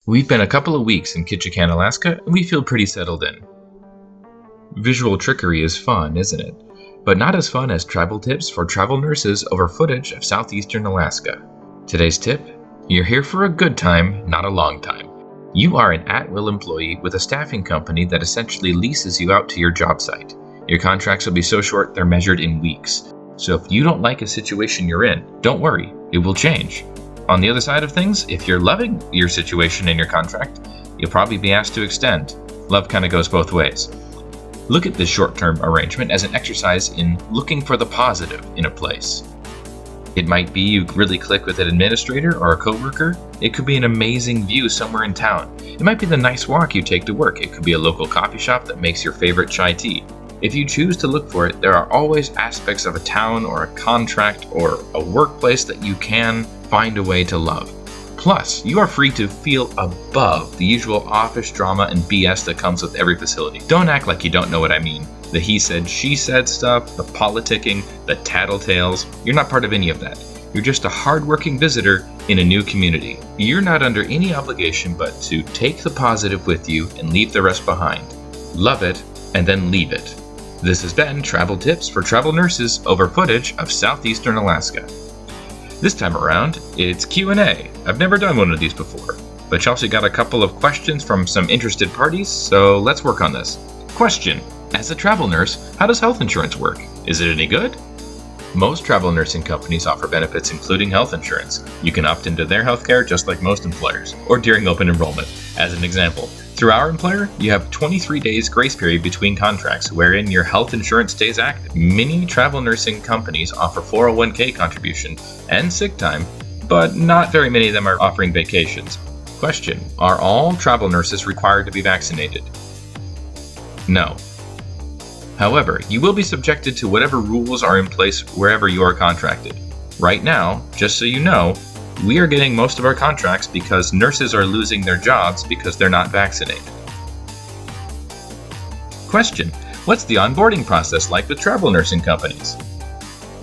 We've been a couple of weeks in Ketchikan, Alaska, and we feel pretty settled in. Visual trickery is fun, isn't it? But not as fun as travel tips for travel nurses over footage of southeastern Alaska. Today's tip: you're here for a good time, not a long time. You are an at-will employee with a staffing company that essentially leases you out to your job site. Your contracts will be so short they're measured in weeks. So if you don't like a situation you're in, don't worry, it will change. On the other side of things, if you're loving your situation and your contract, you'll probably be asked to extend. Love kind of goes both ways. Look at this short-term arrangement as an exercise in looking for the positive in a place. It might be you really click with an administrator or a coworker. It could be an amazing view somewhere in town. It might be the nice walk you take to work. It could be a local coffee shop that makes your favorite chai tea. If you choose to look for it, there are always aspects of a town or a contract or a workplace that you can find a way to love. Plus, you are free to feel above the usual office drama and BS that comes with every facility. Don't act like you don't know what I mean. The he said, she said stuff, the politicking, the tattletales. You're not part of any of that. You're just a hardworking visitor in a new community. You're not under any obligation but to take the positive with you and leave the rest behind. Love it and then leave it. This has been Travel Tips for Travel Nurses over footage of southeastern Alaska. This time around, it's Q&A. I've never done one of these before, but Chelsea got a couple of questions from some interested parties, so let's work on this. Question: as a travel nurse, how does health insurance work? Is it any good? Most travel nursing companies offer benefits including health insurance. You can opt into their healthcare just like most employers, or during open enrollment. As an example, through our employer, you have 23 days grace period between contracts wherein your health insurance stays active. Many travel nursing companies offer 401k contribution and sick time, but not very many of them are offering vacations. Question: are all travel nurses required to be vaccinated? No. However, you will be subjected to whatever rules are in place wherever you are contracted. Right now, just so you know, we are getting most of our contracts because nurses are losing their jobs because they're not vaccinated. Question: what's the onboarding process like with travel nursing companies?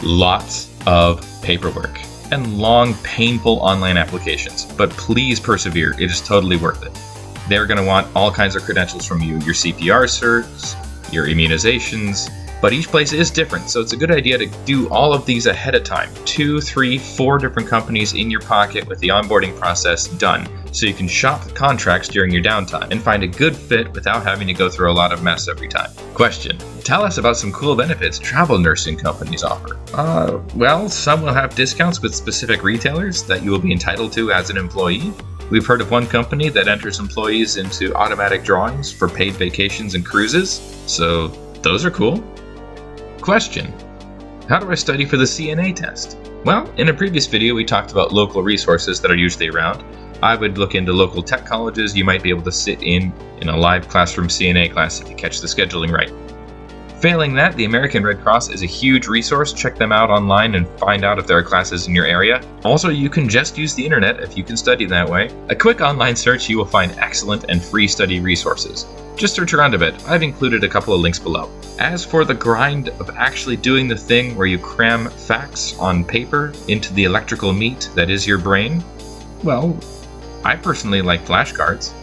Lots of paperwork and long, painful online applications, but please persevere. It is totally worth it. They're going to want all kinds of credentials from you, your CPR certs, your immunizations, but each place is different, so it's a good idea to do all of these ahead of time. 2, 3, 4 different companies in your pocket with the onboarding process done, so you can shop the contracts during your downtime and find a good fit without having to go through a lot of mess every time. Question: tell us about some cool benefits travel nursing companies offer. Well, some will have discounts with specific retailers that you will be entitled to as an employee. We've heard of one company that enters employees into automatic drawings for paid vacations and cruises, so those are cool. Question: how do I study for the CNA test? Well, in a previous video we talked about local resources that are usually around. I would look into local tech colleges. You might be able to sit in a live classroom CNA class if you catch the scheduling right. Failing that, the American Red Cross is a huge resource. Check them out online and find out if there are classes in your area. Also, you can just use the internet if you can study that way. A quick online search, you will find excellent and free study resources. Just search around a bit. I've included a couple of links below. As for the grind of actually doing the thing where you cram facts on paper into the electrical meat that is your brain, well, I personally like flashcards.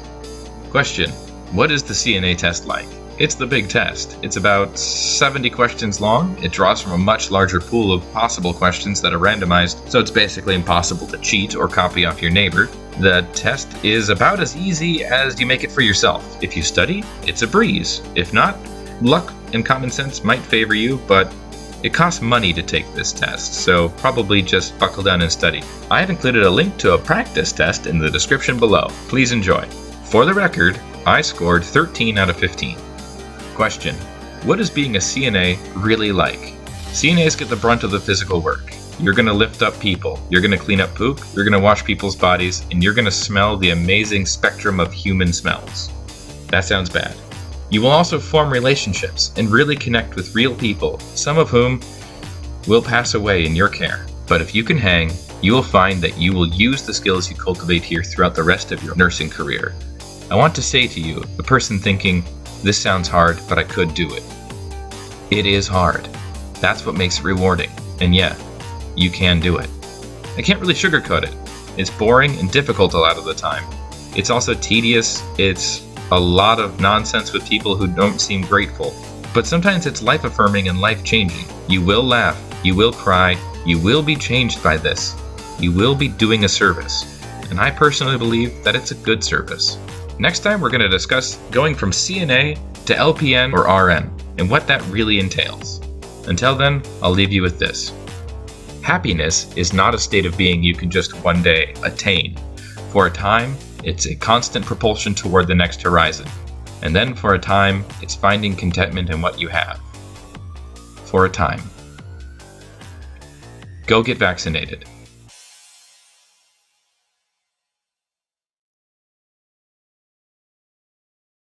Question: what is the CNA test like? It's the big test. It's about 70 questions long. It draws from a much larger pool of possible questions that are randomized, so it's basically impossible to cheat or copy off your neighbor. The test is about as easy as you make it for yourself. If you study, it's a breeze. If not, luck and common sense might favor you, but it costs money to take this test, so probably just buckle down and study. I have included a link to a practice test in the description below. Please enjoy. For the record, I scored 13 out of 15. Question: what is being a CNA really like? CNAs get the brunt of the physical work. You're going to lift up people, you're going to clean up poop, you're going to wash people's bodies, and you're going to smell the amazing spectrum of human smells. That sounds bad. You will also form relationships and really connect with real people, some of whom will pass away in your care. But if you can hang, you will find that you will use the skills you cultivate here throughout the rest of your nursing career. I want to say to you, the person thinking, this sounds hard, but I could do it. It is hard. That's what makes it rewarding. And yeah, you can do it. I can't really sugarcoat it. It's boring and difficult a lot of the time. It's also tedious. It's a lot of nonsense with people who don't seem grateful. But sometimes it's life-affirming and life-changing. You will laugh. You will cry. You will be changed by this. You will be doing a service. And I personally believe that it's a good service. Next time, we're going to discuss going from CNA to LPN or RN and what that really entails. Until then, I'll leave you with this. Happiness is not a state of being you can just one day attain. For a time, it's a constant propulsion toward the next horizon. And then for a time, it's finding contentment in what you have. For a time. Go get vaccinated.